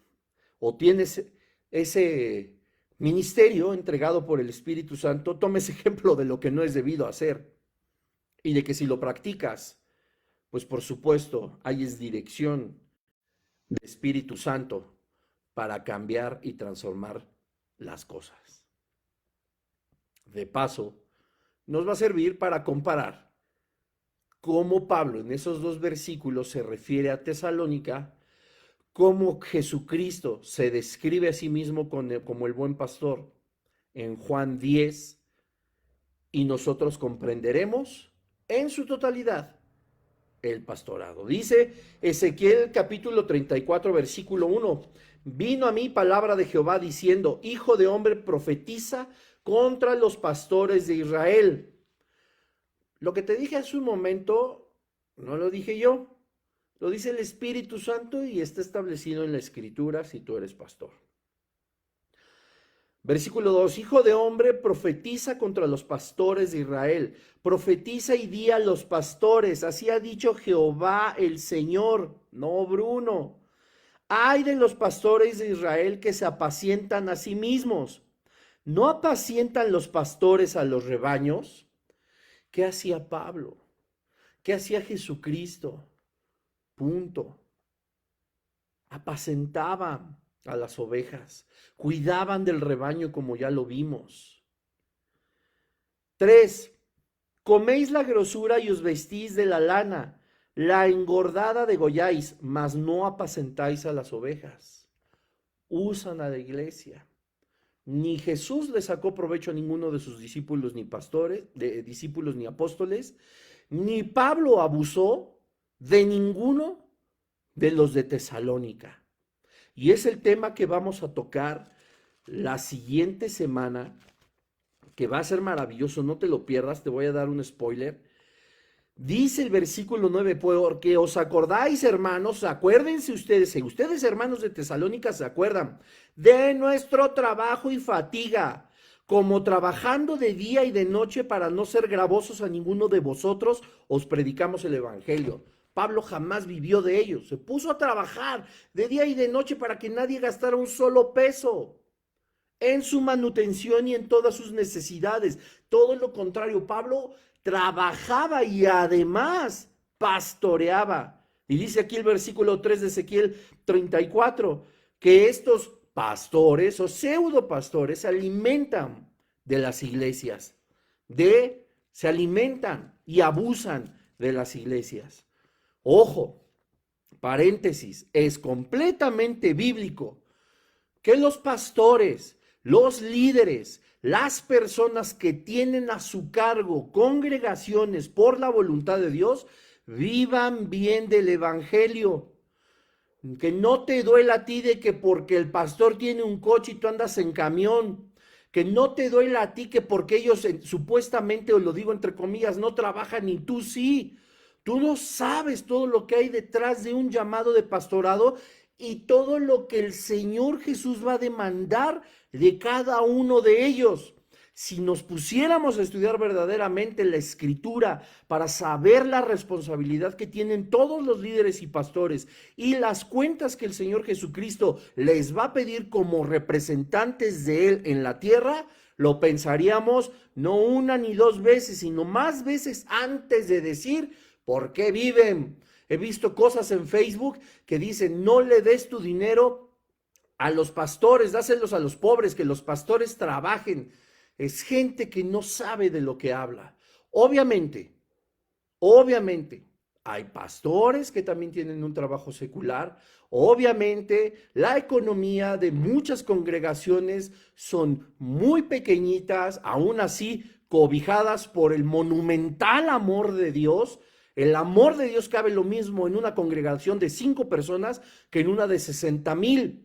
o tienes ese ministerio entregado por el Espíritu Santo, tomes ejemplo de lo que no es debido hacer y de que si lo practicas, pues por supuesto, hay es dirección del Espíritu Santo para cambiar y transformar las cosas. De paso, nos va a servir para comparar cómo Pablo en esos dos versículos se refiere a Tesalónica, cómo Jesucristo se describe a sí mismo como el buen pastor en Juan 10, y nosotros comprenderemos en su totalidad el pastorado. Dice Ezequiel capítulo 34, versículo 1, vino a mí palabra de Jehová diciendo, hijo de hombre, profetiza contra los pastores de Israel. Lo que te dije hace un momento, no lo dije yo, lo dice el Espíritu Santo y está establecido en la Escritura si tú eres pastor. Versículo 2, hijo de hombre, profetiza contra los pastores de Israel, profetiza y di a los pastores, así ha dicho Jehová el Señor, no Bruno. Ay de los pastores de Israel que se apacientan a sí mismos. ¿No apacientan los pastores a los rebaños? ¿Qué hacía Pablo? ¿Qué hacía Jesucristo? Punto. Apacentaban a las ovejas, cuidaban del rebaño como ya lo vimos. 3. Coméis la grosura y os vestís de la lana, la engordada degolláis, mas no apacentáis a las ovejas. Usan a la iglesia. Ni Jesús le sacó provecho a ninguno de sus discípulos ni pastores, de discípulos ni apóstoles, ni Pablo abusó de ninguno de los de Tesalónica. Y es el tema que vamos a tocar la siguiente semana, que va a ser maravilloso, no te lo pierdas, te voy a dar un spoiler. Dice el versículo 9, porque os acordáis, hermanos, acuérdense ustedes hermanos de Tesalónica se acuerdan de nuestro trabajo y fatiga, como trabajando de día y de noche para no ser gravosos a ninguno de vosotros, os predicamos el evangelio. Pablo jamás vivió de ello, se puso a trabajar de día y de noche para que nadie gastara un solo peso en su manutención y en todas sus necesidades. Todo lo contrario, Pablo trabajaba y además pastoreaba. Y dice aquí el versículo 3 de Ezequiel 34, que estos pastores o pseudo pastores se alimentan de las iglesias, se alimentan y abusan de las iglesias. Ojo, paréntesis, es completamente bíblico que los pastores, los líderes, las personas que tienen a su cargo congregaciones por la voluntad de Dios, vivan bien del evangelio. Que no te duela a ti de que porque el pastor tiene un coche y tú andas en camión. Que no te duela a ti que porque ellos supuestamente, o lo digo entre comillas, no trabajan y tú sí. Tú no sabes todo lo que hay detrás de un llamado de pastorado y todo lo que el Señor Jesús va a demandar de cada uno de ellos. Si nos pusiéramos a estudiar verdaderamente la Escritura para saber la responsabilidad que tienen todos los líderes y pastores y las cuentas que el Señor Jesucristo les va a pedir como representantes de Él en la tierra, lo pensaríamos no una ni dos veces, sino más veces antes de decir por qué viven. He visto cosas en Facebook que dicen, no le des tu dinero a los pastores, dáselos a los pobres, que los pastores trabajen. Es gente que no sabe de lo que habla. Obviamente, hay pastores que también tienen un trabajo secular. Obviamente, la economía de muchas congregaciones son muy pequeñitas, aún así cobijadas por el monumental amor de Dios. El amor de Dios cabe lo mismo en una congregación de 5 personas que en una de 60,000.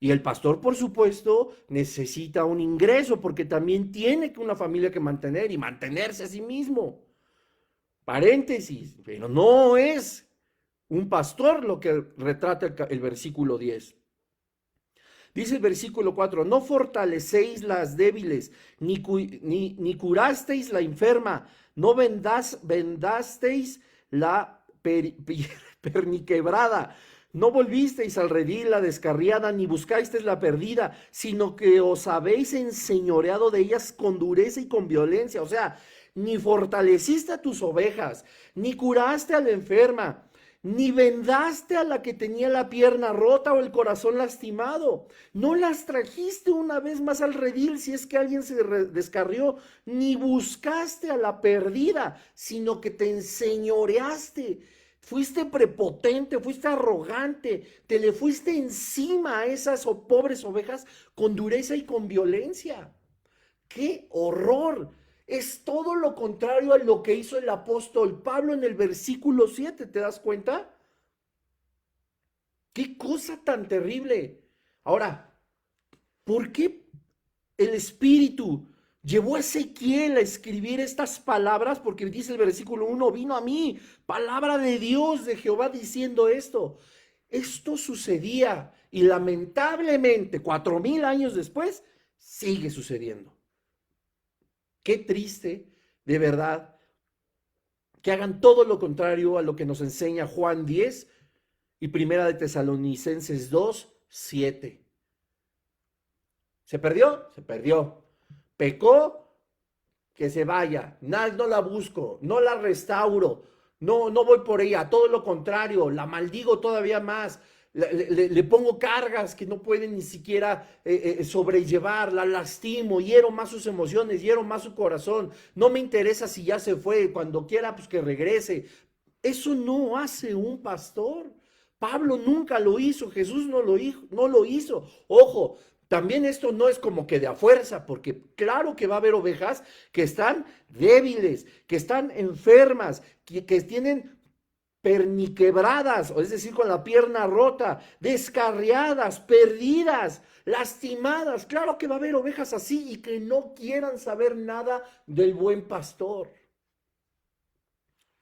Y el pastor, por supuesto, necesita un ingreso porque también tiene una familia que mantener y mantenerse a sí mismo. Paréntesis, pero no es un pastor lo que retrata el versículo 10. Dice el versículo 4, no fortalecéis las débiles, ni curasteis la enferma, no vendasteis la perniquebrada, No volvisteis al redil la descarriada, ni buscasteis la perdida, sino que os habéis enseñoreado de ellas con dureza y con violencia. O sea, ni fortaleciste a tus ovejas, ni curaste a la enferma, ni vendaste a la que tenía la pierna rota o el corazón lastimado. No las trajiste una vez más al redil si es que alguien se descarrió, ni buscaste a la perdida, sino que te enseñoreaste. Fuiste prepotente, fuiste arrogante, te le fuiste encima a esas pobres ovejas con dureza y con violencia. ¡Qué horror! Es todo lo contrario a lo que hizo el apóstol Pablo en el versículo 7, ¿te das cuenta? ¡Qué cosa tan terrible! Ahora, ¿por qué el Espíritu llevó a Ezequiel a escribir estas palabras? Porque dice el versículo 1, vino a mí, palabra de Dios, de Jehová, diciendo esto. Esto sucedía y lamentablemente 4000 años después sigue sucediendo. Qué triste, de verdad, que hagan todo lo contrario a lo que nos enseña Juan 10 y Primera de Tesalonicenses 2, 7. ¿Se perdió? Se perdió. Pecó, que se vaya. No la busco, no la restauro, no voy por ella. Todo lo contrario, la maldigo todavía más. Le pongo cargas que no pueden ni siquiera sobrellevar, la lastimo, hiero más sus emociones, hiero más su corazón. No me interesa si ya se fue, cuando quiera pues que regrese. Eso no hace un pastor. Pablo nunca lo hizo, Jesús no lo hizo. Ojo, también esto no es como que de a fuerza, porque claro que va a haber ovejas que están débiles, que están enfermas, que tienen perniquebradas, es decir, con la pierna rota, descarriadas, perdidas, lastimadas. Claro que va a haber ovejas así y que no quieran saber nada del buen pastor.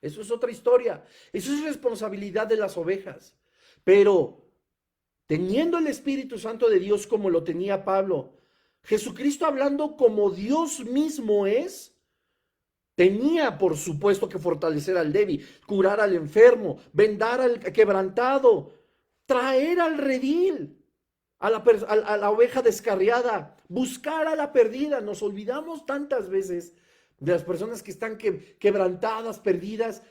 Eso es otra historia. Eso es responsabilidad de las ovejas. Pero teniendo el Espíritu Santo de Dios como lo tenía Pablo, Jesucristo hablando como Dios mismo es, tenía por supuesto que fortalecer al débil, curar al enfermo, vendar al quebrantado, traer al redil, a la oveja descarriada, buscar a la perdida. Nos olvidamos tantas veces de las personas que están quebrantadas, perdidas.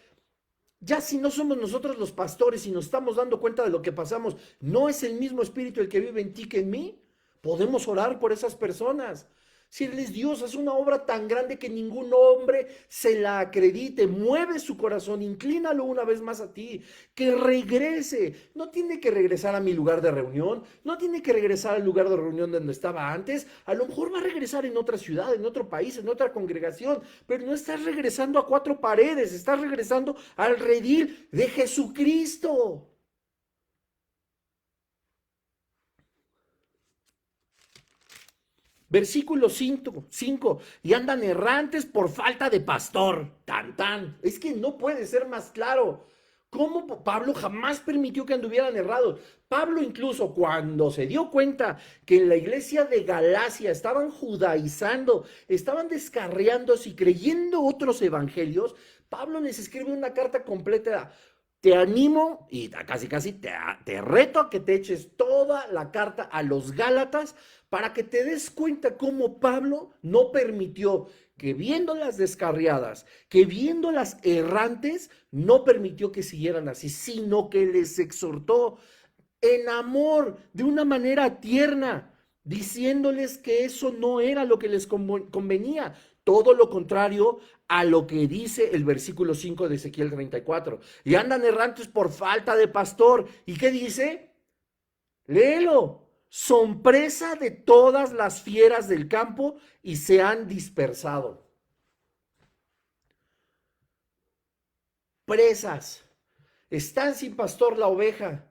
Ya si no somos nosotros los pastores y nos estamos dando cuenta de lo que pasamos, ¿no es el mismo Espíritu el que vive en ti que en mí? Podemos orar por esas personas. Si Él es Dios, es una obra tan grande que ningún hombre se la acredite. Mueve su corazón, inclínalo una vez más a ti, que regrese. No tiene que regresar a mi lugar de reunión, no tiene que regresar al lugar de reunión donde estaba antes. A lo mejor va a regresar en otra ciudad, en otro país, en otra congregación, pero no estás regresando a cuatro paredes, estás regresando al redil de Jesucristo. Versículo 5, y andan errantes por falta de pastor. Tan, tan. Es que no puede ser más claro. ¿Cómo Pablo jamás permitió que anduvieran errados? Pablo incluso cuando se dio cuenta que en la iglesia de Galacia estaban judaizando, estaban descarriándose y creyendo otros evangelios, Pablo les escribe una carta completa. Te animo y casi te reto a que te eches toda la carta a los Gálatas para que te des cuenta cómo Pablo no permitió que viéndolas descarriadas, que viéndolas errantes, no permitió que siguieran así, sino que les exhortó en amor, de una manera tierna, diciéndoles que eso no era lo que les convenía, todo lo contrario a lo que dice el versículo 5 de Ezequiel 34. Y andan errantes por falta de pastor. ¿Y qué dice? Léelo. Son presa de todas las fieras del campo y se han dispersado. Presas. Están sin pastor la oveja.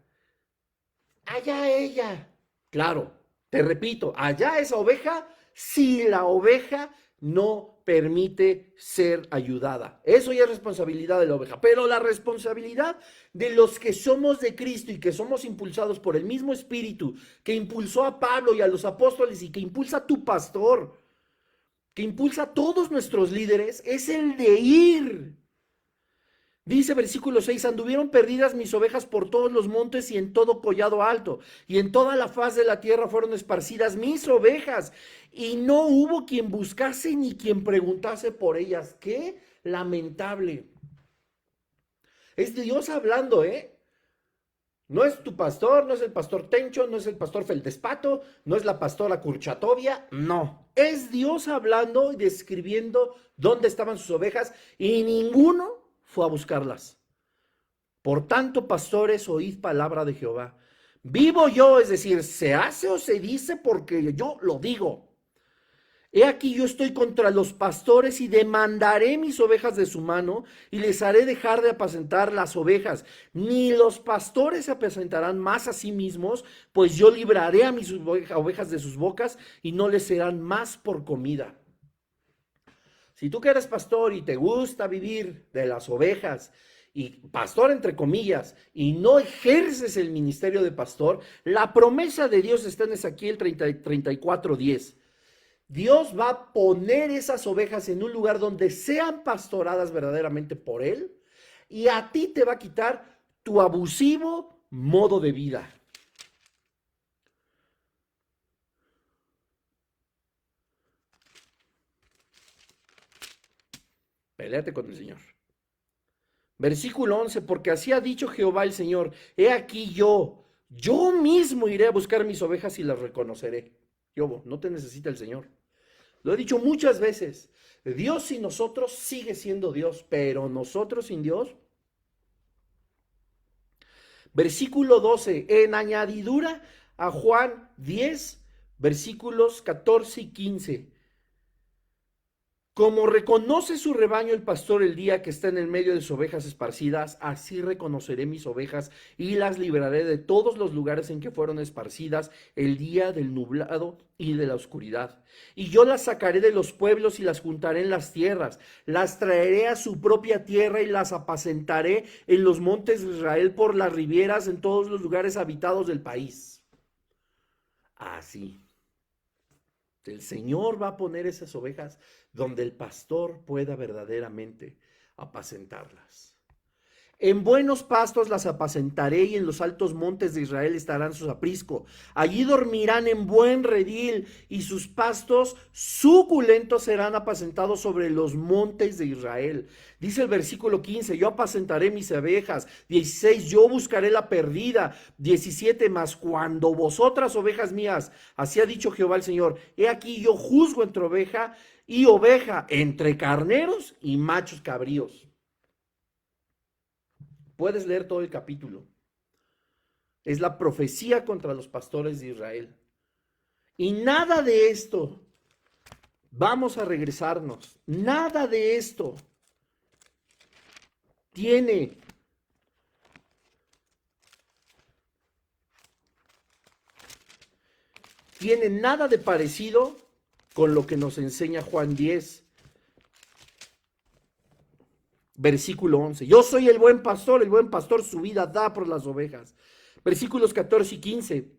Allá ella. Claro, te repito, allá esa oveja, si la oveja no permite ser ayudada. Eso ya es responsabilidad de la oveja, pero la responsabilidad de los que somos de Cristo y que somos impulsados por el mismo Espíritu que impulsó a Pablo y a los apóstoles y que impulsa a tu pastor, que impulsa a todos nuestros líderes, es el de ir. Dice versículo 6, anduvieron perdidas mis ovejas por todos los montes y en todo collado alto, y en toda la faz de la tierra fueron esparcidas mis ovejas, y no hubo quien buscase ni quien preguntase por ellas. ¡Qué lamentable! Es Dios hablando, ¿eh? No es tu pastor, no es el pastor Tencho, no es el pastor Feldespato, no es la pastora Kurchatovia, no. Es Dios hablando y describiendo dónde estaban sus ovejas y ninguno fue a buscarlas. Por tanto, pastores, oíd palabra de Jehová. Vivo yo, es decir, se hace o se dice porque yo lo digo. He aquí yo estoy contra los pastores y demandaré mis ovejas de su mano y les haré dejar de apacentar las ovejas. Ni los pastores se apacentarán más a sí mismos, pues yo libraré a mis ovejas de sus bocas y no les serán más por comida. Si tú que eres pastor y te gusta vivir de las ovejas, y pastor entre comillas, y no ejerces el ministerio de pastor, la promesa de Dios está en Ezequiel 34:10. Dios va a poner esas ovejas en un lugar donde sean pastoradas verdaderamente por Él, y a ti te va a quitar tu abusivo modo de vida. Péleate con el Señor. Versículo 11, porque así ha dicho Jehová el Señor, he aquí yo mismo iré a buscar mis ovejas y las reconoceré. Yo, no te necesita el Señor. Lo he dicho muchas veces, Dios sin nosotros sigue siendo Dios, pero nosotros sin Dios. Versículo 12, en añadidura a Juan 10, versículos 14 y 15. Como reconoce su rebaño el pastor el día que está en el medio de sus ovejas esparcidas, así reconoceré mis ovejas y las libraré de todos los lugares en que fueron esparcidas el día del nublado y de la oscuridad. Y yo las sacaré de los pueblos y las juntaré en las tierras, las traeré a su propia tierra y las apacentaré en los montes de Israel por las ribieras en todos los lugares habitados del país. Así. El Señor va a poner esas ovejas donde el pastor pueda verdaderamente apacentarlas. En buenos pastos las apacentaré y en los altos montes de Israel estarán sus aprisco. Allí dormirán en buen redil y sus pastos suculentos serán apacentados sobre los montes de Israel. Dice el versículo 15, yo apacentaré mis ovejas. 16, yo buscaré la perdida. 17, mas cuando vosotras ovejas mías, así ha dicho Jehová el Señor, he aquí yo juzgo entre oveja y oveja, entre carneros y machos cabríos. Puedes leer todo el capítulo. Es la profecía contra los pastores de Israel. Y nada de esto, vamos a regresarnos, nada de esto tiene nada de parecido con lo que nos enseña Juan 10. Versículo 11, yo soy el buen pastor su vida da por las ovejas. Versículos 14 y 15,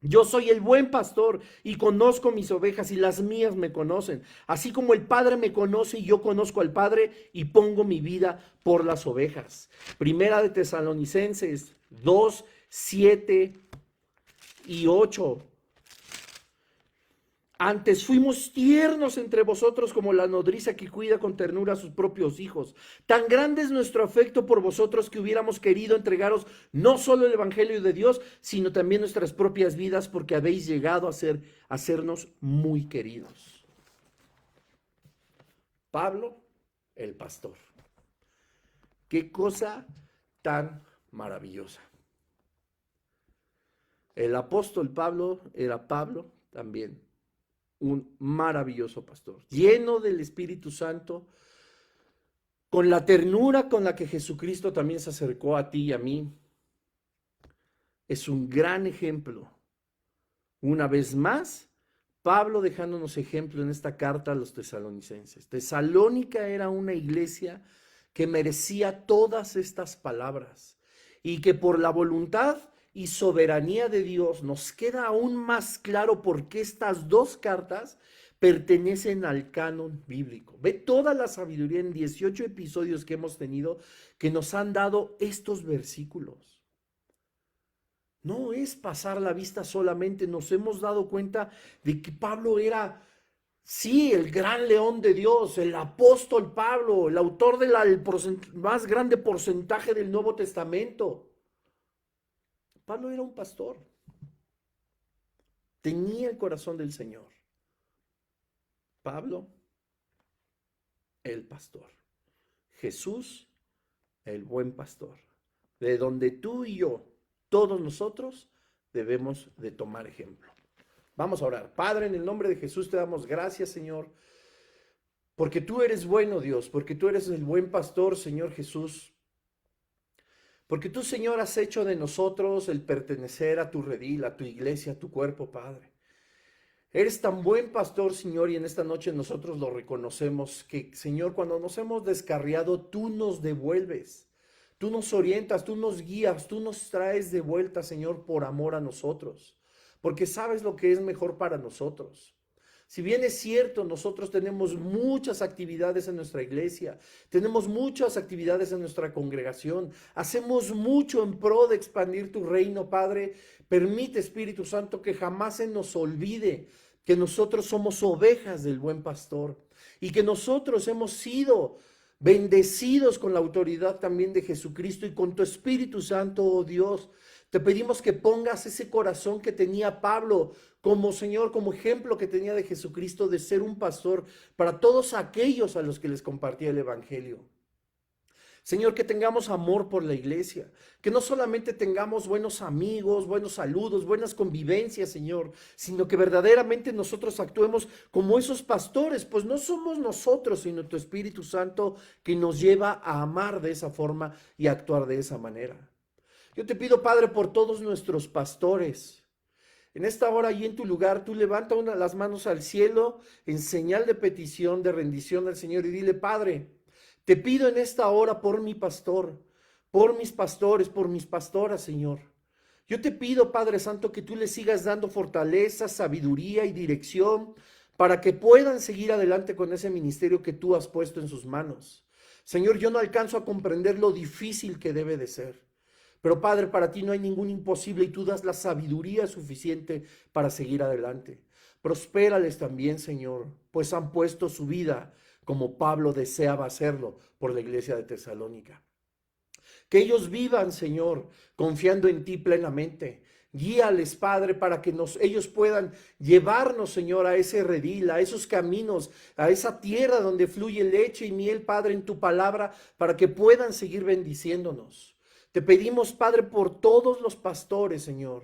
yo soy el buen pastor y conozco mis ovejas y las mías me conocen, así como el Padre me conoce y yo conozco al Padre y pongo mi vida por las ovejas. Primera de Tesalonicenses 2, 7 y 8. Antes fuimos tiernos entre vosotros como la nodriza que cuida con ternura a sus propios hijos. Tan grande es nuestro afecto por vosotros que hubiéramos querido entregaros no solo el evangelio de Dios, sino también nuestras propias vidas, porque habéis llegado a hacernos muy queridos. Pablo, el pastor. Qué cosa tan maravillosa. El apóstol Pablo era Pablo también. Un maravilloso pastor, lleno del Espíritu Santo, con la ternura con la que Jesucristo también se acercó a ti y a mí. Es un gran ejemplo. Una vez más, Pablo dejándonos ejemplo en esta carta a los tesalonicenses. Tesalónica era una iglesia que merecía todas estas palabras y que por la voluntad y soberanía de Dios, nos queda aún más claro por qué estas dos cartas pertenecen al canon bíblico. Ve toda la sabiduría en 18 episodios que hemos tenido que nos han dado estos versículos. No es pasar la vista solamente, nos hemos dado cuenta de que Pablo era, sí, el gran león de Dios, el apóstol Pablo, el autor del más grande porcentaje del Nuevo Testamento. Pablo era un pastor, tenía el corazón del Señor. Pablo, el pastor. Jesús, el buen pastor. De donde tú y yo, todos nosotros, debemos de tomar ejemplo. Vamos a orar. Padre, en el nombre de Jesús te damos gracias, Señor, porque tú eres bueno, Dios, porque tú eres el buen pastor, Señor Jesús. Porque tú, Señor, has hecho de nosotros el pertenecer a tu redil, a tu iglesia, a tu cuerpo, Padre. Eres tan buen pastor, Señor, y en esta noche nosotros lo reconocemos, que, Señor, cuando nos hemos descarriado, tú nos devuelves, tú nos orientas, tú nos guías, tú nos traes de vuelta, Señor, por amor a nosotros, porque sabes lo que es mejor para nosotros. Si bien es cierto, nosotros tenemos muchas actividades en nuestra iglesia, tenemos muchas actividades en nuestra congregación, hacemos mucho en pro de expandir tu reino, Padre. Permite, Espíritu Santo, que jamás se nos olvide que nosotros somos ovejas del buen pastor y que nosotros hemos sido bendecidos con la autoridad también de Jesucristo y con tu Espíritu Santo, oh Dios. Te pedimos que pongas ese corazón que tenía Pablo como Señor, como ejemplo que tenía de Jesucristo de ser un pastor para todos aquellos a los que les compartía el Evangelio. Señor, que tengamos amor por la iglesia, que no solamente tengamos buenos amigos, buenos saludos, buenas convivencias, Señor, sino que verdaderamente nosotros actuemos como esos pastores, pues no somos nosotros, sino tu Espíritu Santo que nos lleva a amar de esa forma y a actuar de esa manera. Yo te pido, Padre, por todos nuestros pastores. En esta hora y en tu lugar, tú levanta las manos al cielo en señal de petición, de rendición al Señor y dile, Padre, te pido en esta hora por mi pastor, por mis pastores, por mis pastoras, Señor. Yo te pido, Padre Santo, que tú les sigas dando fortaleza, sabiduría y dirección para que puedan seguir adelante con ese ministerio que tú has puesto en sus manos. Señor, yo no alcanzo a comprender lo difícil que debe de ser. Pero Padre, para ti no hay ningún imposible y tú das la sabiduría suficiente para seguir adelante. Prospérales también, Señor, pues han puesto su vida como Pablo deseaba hacerlo por la iglesia de Tesalónica. Que ellos vivan, Señor, confiando en ti plenamente. Guíales, Padre, para que ellos puedan llevarnos, Señor, a ese redil, a esos caminos, a esa tierra donde fluye leche y miel, Padre, en tu palabra, para que puedan seguir bendiciéndonos. Te pedimos, Padre, por todos los pastores, Señor,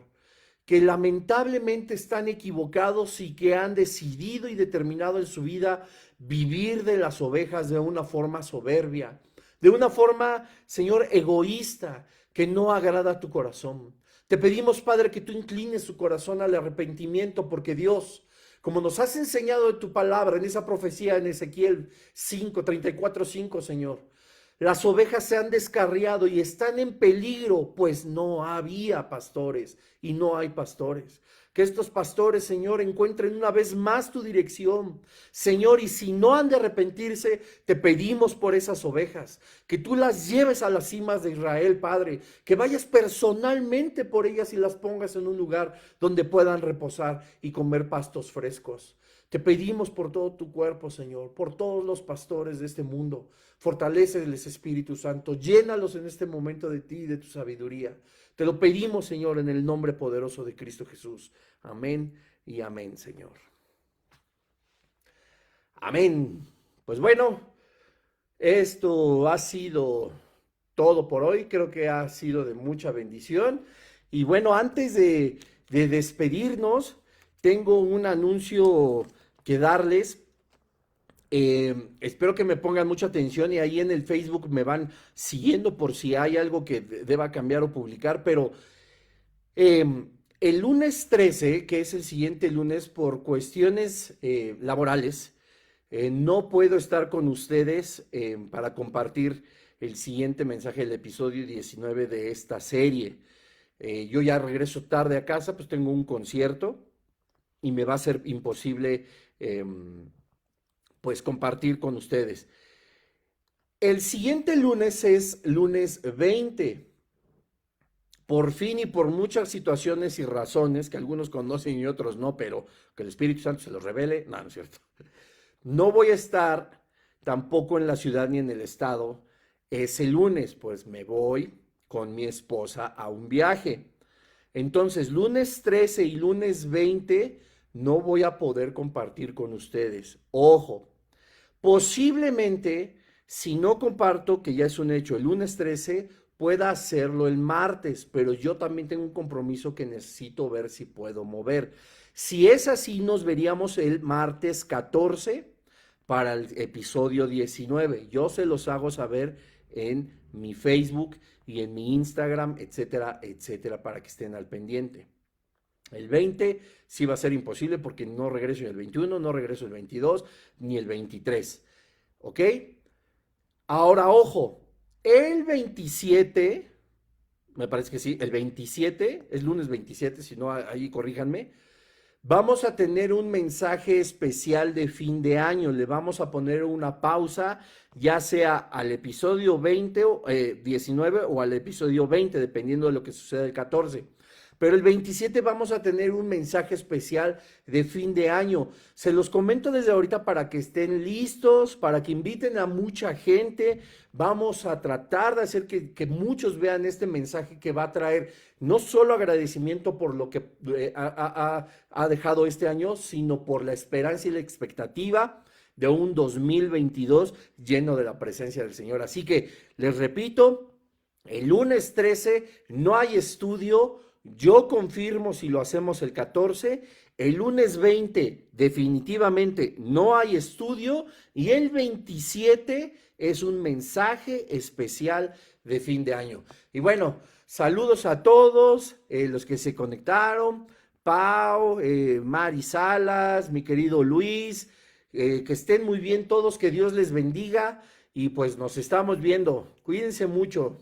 que lamentablemente están equivocados y que han decidido y determinado en su vida vivir de las ovejas de una forma soberbia, de una forma, Señor, egoísta, que no agrada a tu corazón. Te pedimos, Padre, que tú inclines su corazón al arrepentimiento, porque Dios, como nos has enseñado de tu palabra en esa profecía en Ezequiel 34:5, Señor, las ovejas se han descarriado y están en peligro, pues no había pastores y no hay pastores. Que estos pastores, Señor, encuentren una vez más tu dirección. Señor, y si no han de arrepentirse, te pedimos por esas ovejas, que tú las lleves a las cimas de Israel, Padre, que vayas personalmente por ellas y las pongas en un lugar donde puedan reposar y comer pastos frescos. Te pedimos por todo tu cuerpo, Señor, por todos los pastores de este mundo. Fortaléceles, Espíritu Santo, llénalos en este momento de ti y de tu sabiduría. Te lo pedimos, Señor, en el nombre poderoso de Cristo Jesús. Amén y amén, Señor. Amén. Pues bueno, esto ha sido todo por hoy. Creo que ha sido de mucha bendición. Y bueno, antes de despedirnos, tengo un anuncio que darles. Espero que me pongan mucha atención y ahí en el Facebook me van siguiendo por si hay algo que deba cambiar o publicar, pero el lunes 13, que es el siguiente lunes, por cuestiones laborales, no puedo estar con ustedes para compartir el siguiente mensaje del episodio 19 de esta serie. yo ya regreso tarde a casa, pues tengo un concierto y me va a ser imposible pues compartir con ustedes. El siguiente lunes es lunes 20. Por fin y por muchas situaciones y razones que algunos conocen y otros no, pero que el Espíritu Santo se los revele, no, no es cierto. No voy a estar tampoco en la ciudad ni en el estado ese lunes, pues me voy con mi esposa a un viaje. Entonces, lunes 13 y lunes 20 no voy a poder compartir con ustedes. Ojo, posiblemente, si no comparto, que ya es un hecho, el lunes 13 pueda hacerlo el martes, pero yo también tengo un compromiso que necesito ver si puedo mover. Si es así, nos veríamos el martes 14 para el episodio 19. Yo se los hago saber en mi Facebook y en mi Instagram, etcétera, etcétera, para que estén al pendiente. El 20 sí va a ser imposible porque no regreso el 21, no regreso el 22 ni el 23. ¿Ok? Ahora, ojo, el 27, me parece que sí, el 27, es lunes 27, si no, ahí corríjanme. Vamos a tener un mensaje especial de fin de año. Le vamos a poner una pausa, ya sea al episodio 20, 19 o al episodio 20, dependiendo de lo que suceda el 14. Pero el 27 vamos a tener un mensaje especial de fin de año. Se los comento desde ahorita para que estén listos, para que inviten a mucha gente. Vamos a tratar de hacer que muchos vean este mensaje que va a traer no solo agradecimiento por lo que ha dejado este año, sino por la esperanza y la expectativa de un 2022 lleno de la presencia del Señor. Así que les repito, el lunes 13 no hay estudio. Yo confirmo si lo hacemos el 14, el lunes 20 definitivamente no hay estudio y el 27 es un mensaje especial de fin de año. Y bueno, saludos a todos los que se conectaron, Pau, Mari Salas, mi querido Luis, que estén muy bien todos, que Dios les bendiga y pues nos estamos viendo. Cuídense mucho.